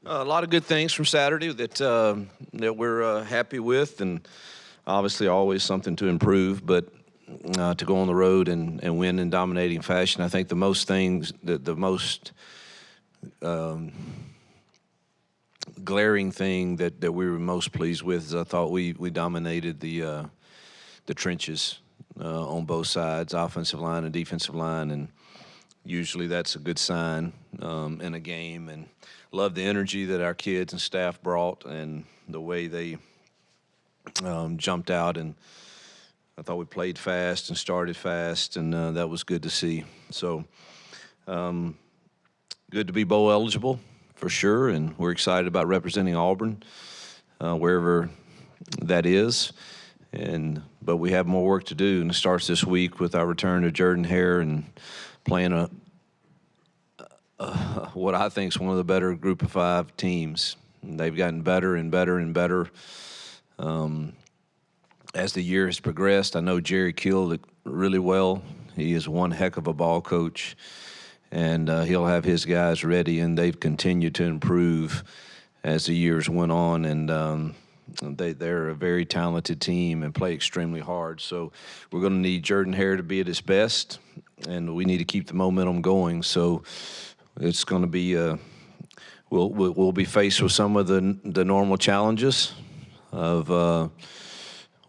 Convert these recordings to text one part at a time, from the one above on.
A lot of good things from Saturday that we're happy with, and obviously always something to improve. But to go on the road and win in dominating fashion, I think the most glaring thing that we were most pleased with is I thought we dominated the trenches on both sides, offensive line and defensive line, and usually that's a good sign in a game. And love the energy that our kids and staff brought and the way they jumped out. And I thought we played fast and started fast, and that was good to see. So good to be bowl eligible for sure, and we're excited about representing Auburn wherever that is. But we have more work to do, and it starts this week with our return to Jordan-Hare and playing what I think is one of the better Group of 5 teams. And they've gotten better and better and better as the year has progressed. I know Jerry killed it really well. He is one heck of a ball coach, and he'll have his guys ready, and they've continued to improve as the years went on. And they're a very talented team and play extremely hard. So we're going to need Jordan-Hare to be at his best, and we need to keep the momentum going. So it's going to be we'll be faced with some of the normal challenges of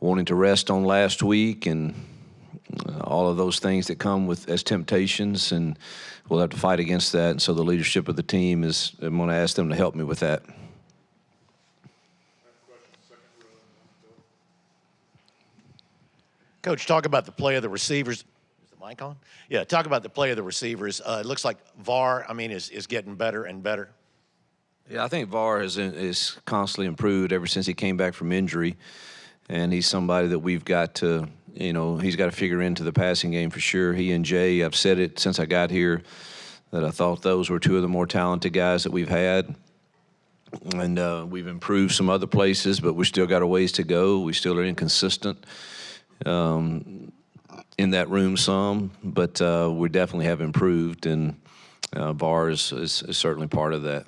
wanting to rest on last week and all of those things that come with as temptations, and we'll have to fight against that. And so the leadership of the team I'm going to ask them to help me with that. Coach, talk about the play of the receivers. Is the mic on? Yeah, talk about the play of the receivers. It looks like VAR, is getting better and better. Yeah, I think VAR is constantly improved ever since he came back from injury, and he's somebody that we've got to, he's got to figure into the passing game for sure. He and Jay, I've said it since I got here, that I thought those were two of the more talented guys that we've had. And we've improved some other places, but we still got a ways to go. We still are inconsistent in that room some, but we definitely have improved, and VAR is certainly part of that.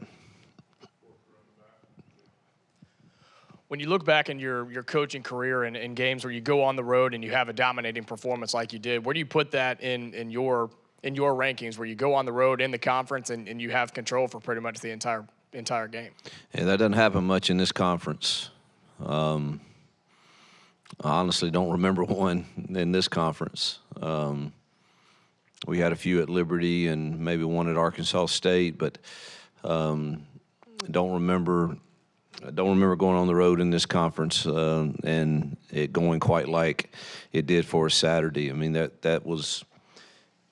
When you look back in your coaching career and in games where you go on the road and you have a dominating performance like you did, where do you put that in your rankings, where you go on the road in the conference and you have control for pretty much the entire game? Yeah, that doesn't happen much in this conference. I honestly don't remember one in this conference. We had a few at Liberty and maybe one at Arkansas State, but don't remember going on the road in this conference and it going quite like it did for us Saturday. I mean, that was,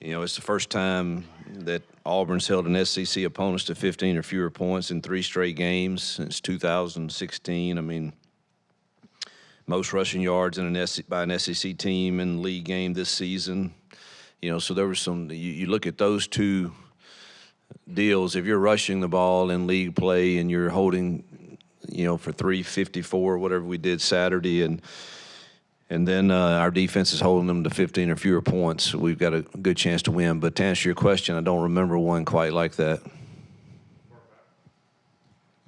it's the first time that Auburn's held an SEC opponents to 15 or fewer points in 3 straight games since 2016. I mean, most rushing yards by an SEC team in the league game this season. So there was some. You look at those two deals. If you're rushing the ball in league play and you're holding, for 354, whatever we did Saturday, and then our defense is holding them to 15 or fewer points, we've got a good chance to win. But to answer your question, I don't remember one quite like that.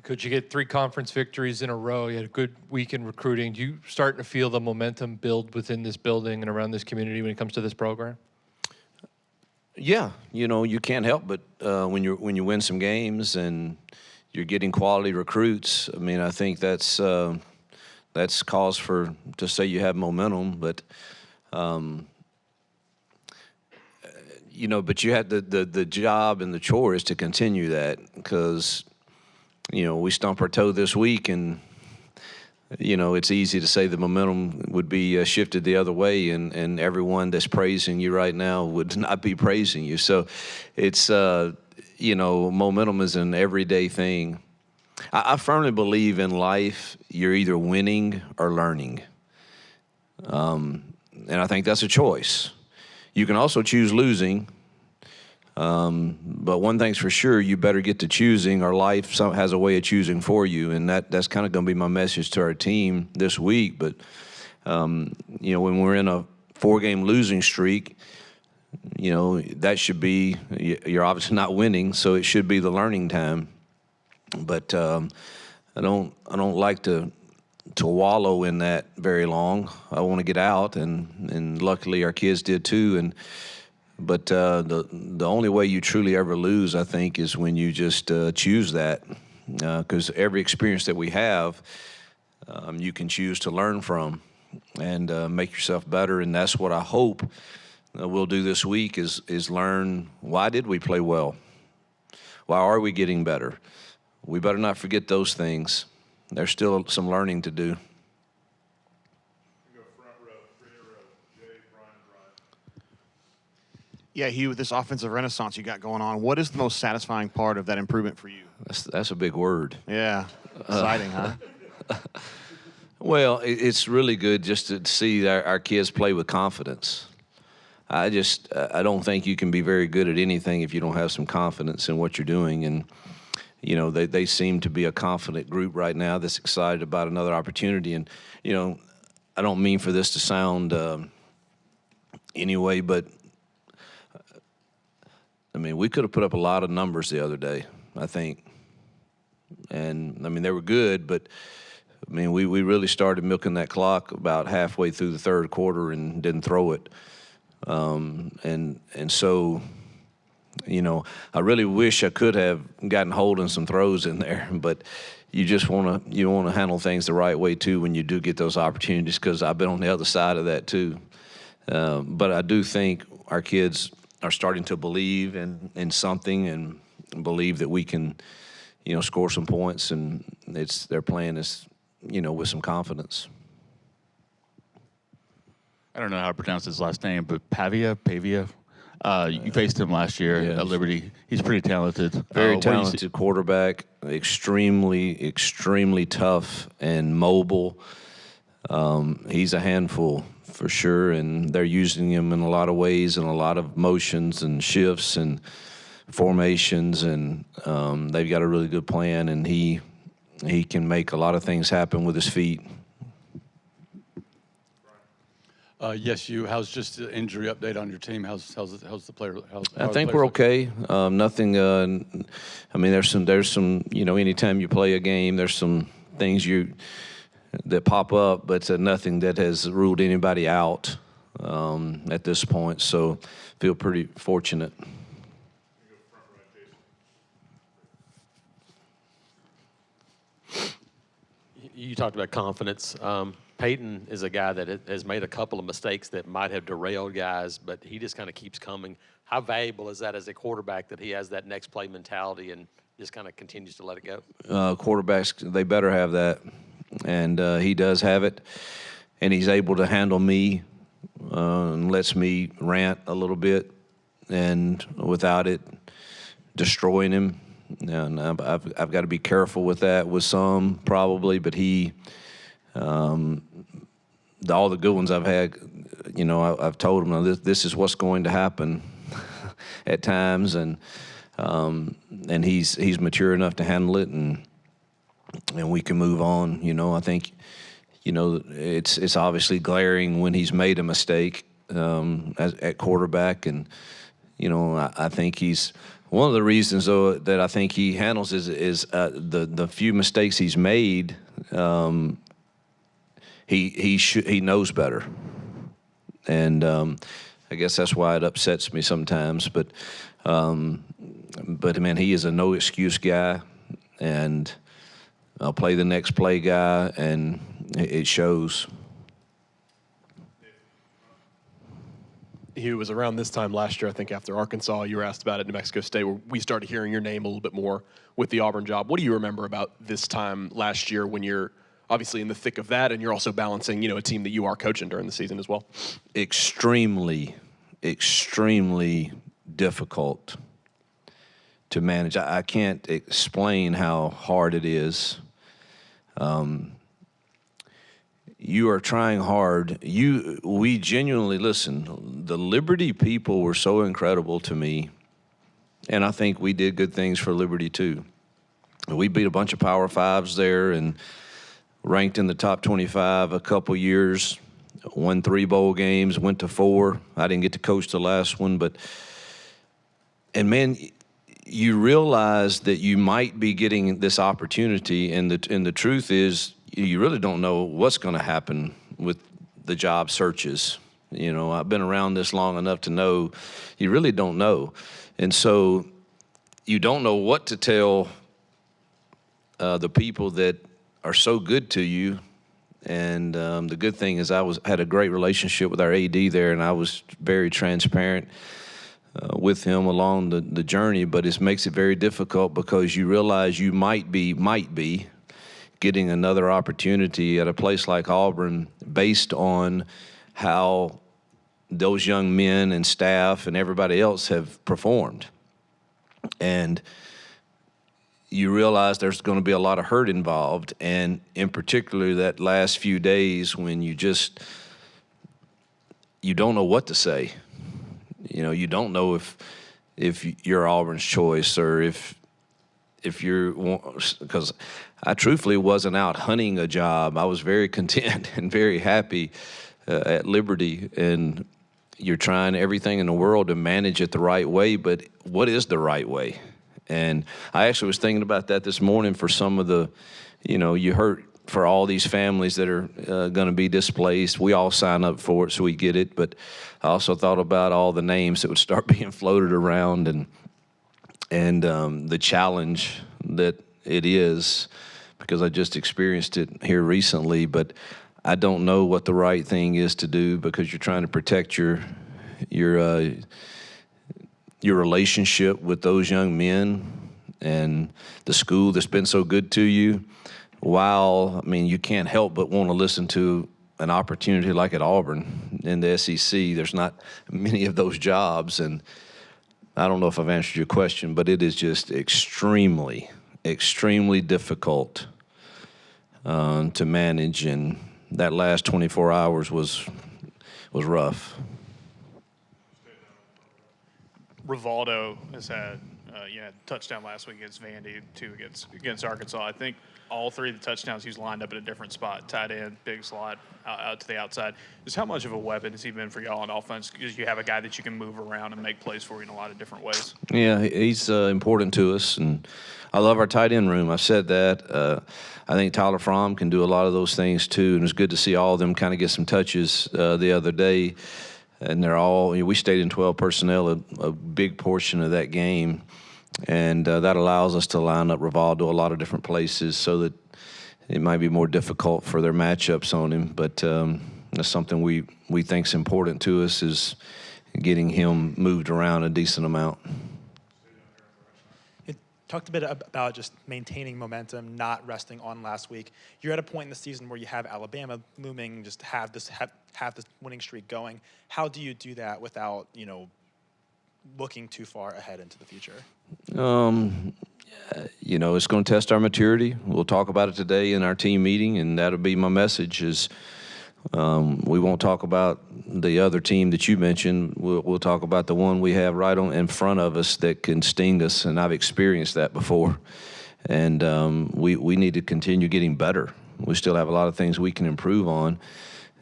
Could you get 3 conference victories in a row? You had a good week in recruiting. Do you starting to feel the momentum build within this building and around this community when it comes to this program? Yeah, you can't help but when you win some games and you're getting quality recruits. I mean, I think that's cause to say you have momentum, but but you had the job and the chore is to continue that, because we stump our toe this week, and it's easy to say the momentum would be shifted the other way, and everyone that's praising you right now would not be praising you. So it's momentum is an everyday thing. I firmly believe in life you're either winning or learning, and I think that's a choice. You can also choose losing, But one thing's for sure, you better get to choosing, or life has a way of choosing for you, and that's kind of going to be my message to our team this week. But when we're in a 4-game losing streak, that should be, you're obviously not winning, so it should be the learning time. But I don't like to wallow in that very long. I want to get out, and luckily our kids did too. But the only way you truly ever lose, I think, is when you just choose that, because every experience that we have, you can choose to learn from and make yourself better. And that's what I hope we'll do this week is learn, why did we play well? Why are we getting better? We better not forget those things. There's still some learning to do. Yeah, Hugh, with this offensive renaissance you got going on, what is the most satisfying part of that improvement for you? That's a big word. Yeah, exciting, huh? Well, it's really good just to see our kids play with confidence. I don't think you can be very good at anything if you don't have some confidence in what you're doing. And, they seem to be a confident group right now that's excited about another opportunity. And, I don't mean for this to sound anyway, but we could have put up a lot of numbers the other day, I think. And, they were good, but, we really started milking that clock about halfway through the third quarter and didn't throw it. And so, I really wish I could have gotten hold of some throws in there, but you want to handle things the right way, too, when you do get those opportunities, because I've been on the other side of that, too. But I do think our kids are starting to believe in something and believe that we can, score some points, and they're playing this, with some confidence. I don't know how to pronounce his last name, but Pavia. You faced him last year at Liberty. He's pretty talented. Very talented quarterback, extremely tough and mobile. He's a handful for sure, and they're using him in a lot of ways and a lot of motions and shifts and formations, and they've got a really good plan, and he can make a lot of things happen with his feet. Yes, you. How's just the injury update on your team? How's the player? I think we're okay. Nothing. There's some. Anytime you play a game, there's some things that pop up, but nothing that has ruled anybody out at this point. So, feel pretty fortunate. You talked about confidence. Peyton is a guy that has made a couple of mistakes that might have derailed guys, but he just kind of keeps coming. How valuable is that as a quarterback, that he has that next play mentality and just kind of continues to let it go? Quarterbacks, they better have that, and he does have it, and he's able to handle me and lets me rant a little bit, and without it destroying him. And I've got to be careful with that with some, probably, but he. All the good ones I've had, I've told him this is what's going to happen at times, and he's mature enough to handle it, and we can move on. I think, it's obviously glaring when he's made a mistake at quarterback, and I think he's one of the reasons though that I think he handles is the few mistakes he's made. He knows better, and I guess that's why it upsets me sometimes. But man, he is a no excuse guy, and I'll play the next play guy, and it shows. Hugh, it was around this time last year, I think, after Arkansas, you were asked about it at New Mexico State, where we started hearing your name a little bit more with the Auburn job. What do you remember about this time last year when you're obviously in the thick of that, and you're also balancing, a team that you are coaching during the season as well? Extremely difficult to manage. I can't explain how hard it is. You are trying hard. We genuinely, listen, the Liberty people were so incredible to me. And I think we did good things for Liberty too. We beat a bunch of Power Fives there and ranked in the top 25 a couple years, won 3 bowl games, went to 4. I didn't get to coach the last one, and man, you realize that you might be getting this opportunity, and the truth is you really don't know what's going to happen with the job searches. You know, I've been around this long enough to know you really don't know. And so you don't know what to tell the people that are so good to you. And the good thing is I had a great relationship with our AD there, and I was very transparent with him along the journey. But it makes it very difficult because you realize you might be getting another opportunity at a place like Auburn based on how those young men and staff and everybody else have performed. And you realize there's going to be a lot of hurt involved, and in particular that last few days when you don't know what to say. You know, you don't know if you're Auburn's choice or if you're, because I truthfully wasn't out hunting a job. I was very content and very happy at Liberty, and you're trying everything in the world to manage it the right way, but what is the right way? And I actually was thinking about that this morning for some of the, you heard for all these families that are going to be displaced. We all sign up for it, so we get it. But I also thought about all the names that would start being floated around and the challenge that it is, because I just experienced it here recently. But I don't know what the right thing is to do, because you're trying to protect your relationship with those young men and the school that's been so good to you. While, you can't help but want to listen to an opportunity like at Auburn in the SEC. There's not many of those jobs, and I don't know if I've answered your question, but it is just extremely, extremely difficult to manage, and that last 24 hours was rough. Rivaldo has had touchdown last week against Vandy, 2 against Arkansas. I think all 3 of the touchdowns he's lined up at a different spot, tight end, big slot, out to the outside. Just how much of a weapon has he been for y'all on offense? Because you have a guy that you can move around and make plays for you in a lot of different ways. Yeah, he's important to us, and I love our tight end room. I've said that. I think Tyler Fromm can do a lot of those things too, and it's good to see all of them kind of get some touches the other day. And they're all, we stayed in 12 personnel a big portion of that game. And that allows us to line up Rivaldo a lot of different places so that it might be more difficult for their matchups on him. But that's something we think is important to us, is getting him moved around a decent amount. You talked a bit about just maintaining momentum, not resting on last week. You're at a point in the season where you have Alabama looming, just have this winning streak going. How do you do that without, looking too far ahead into the future? It's going to test our maturity. We'll talk about it today in our team meeting, and that'll be my message is we won't talk about the other team that you mentioned. We'll talk about the one we have right on in front of us that can sting us, and I've experienced that before. And we need to continue getting better. We still have a lot of things we can improve on.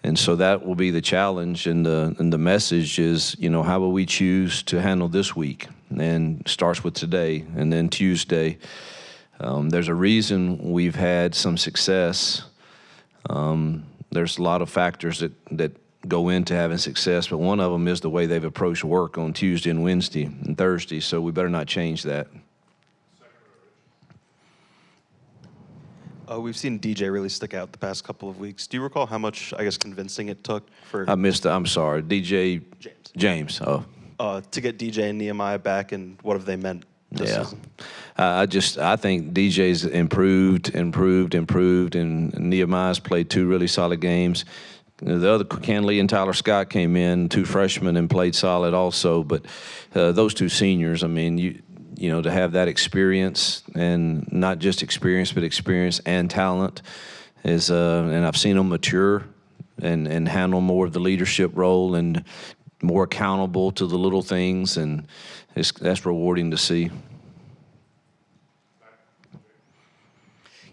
And so that will be the challenge, and the message is, how will we choose to handle this week? And starts with today, and then Tuesday. There's a reason we've had some success. There's a lot of factors that go into having success, but one of them is the way they've approached work on Tuesday and Wednesday and Thursday, so we better not change that. We've seen DJ really stick out the past couple of weeks. Do you recall how much, convincing it took for... I'm sorry, DJ... James. Oh. To get DJ and Nehemiah back, and what have they meant this season? I think DJ's improved, and Nehemiah's played 2 really solid games. The other, Ken Lee and Tyler Scott came in, 2 freshmen, and played solid also. But those 2 seniors, to have that experience, and not just experience, but experience and talent is, and I've seen them mature and handle more of the leadership role and more accountable to the little things, and that's rewarding to see.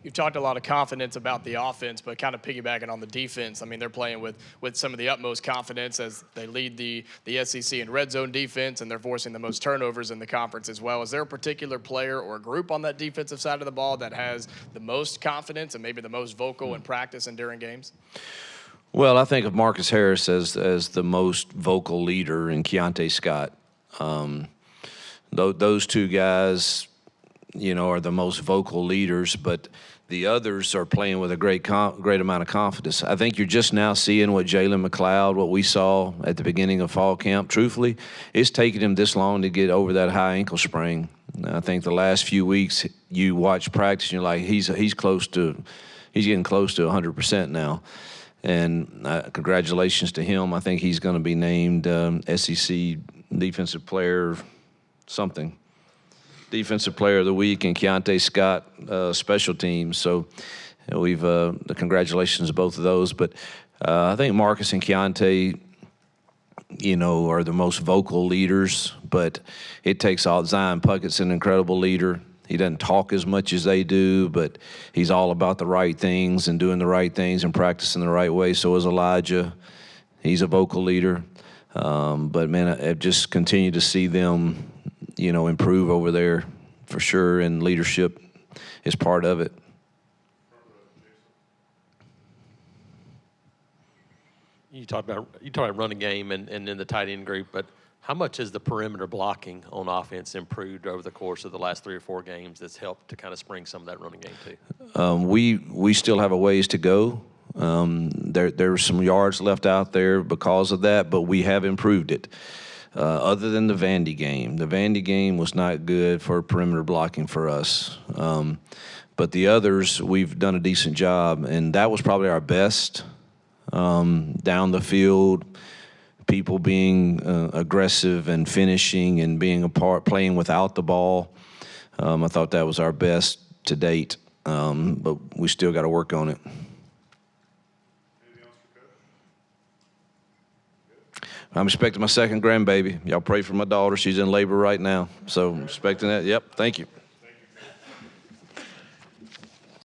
You've talked a lot of confidence about the offense, but kind of piggybacking on the defense. I mean, they're playing with some of the utmost confidence as they lead the SEC in red zone defense, and they're forcing the most turnovers in the conference as well. Is there a particular player or group on that defensive side of the ball that has the most confidence and maybe the most vocal in practice and during games? Well, I think of Marcus Harris as the most vocal leader, and Keontae Scott. Those two guys, are the most vocal leaders, but the others are playing with a great amount of confidence. I think you're just now seeing what Jalen McLeod, what we saw at the beginning of fall camp. Truthfully, it's taken him this long to get over that high ankle sprain. I think the last few weeks you watch practice and you're like, he's getting close to 100% now. And congratulations to him. I think he's going to be named SEC Defensive Player something. Defensive Player of the Week, and Keontae Scott, special teams. So we've the congratulations to both of those. But I think Marcus and Keontae, are the most vocal leaders. But it takes all. Zion Puckett's an incredible leader. He doesn't talk as much as they do, but he's all about the right things and doing the right things and practicing the right way. So is Elijah. He's a vocal leader. But, man, I've just continued to see them, improve over there for sure, and leadership is part of it. You talked about running game and in the tight end group, but how much has the perimeter blocking on offense improved over the course of the last 3 or 4 games that's helped to kind of spring some of that running game too? We still have a ways to go. There were some yards left out there because of that, but we have improved it. Other than the Vandy game was not good for perimeter blocking for us. But the others, we've done a decent job, and that was probably our best down the field. People being aggressive and finishing and being a part, playing without the ball. I thought that was our best to date, but we still got to work on it. I'm expecting my second grandbaby. Y'all pray for my daughter. She's in labor right now. So I'm expecting that. Yep. Thank you.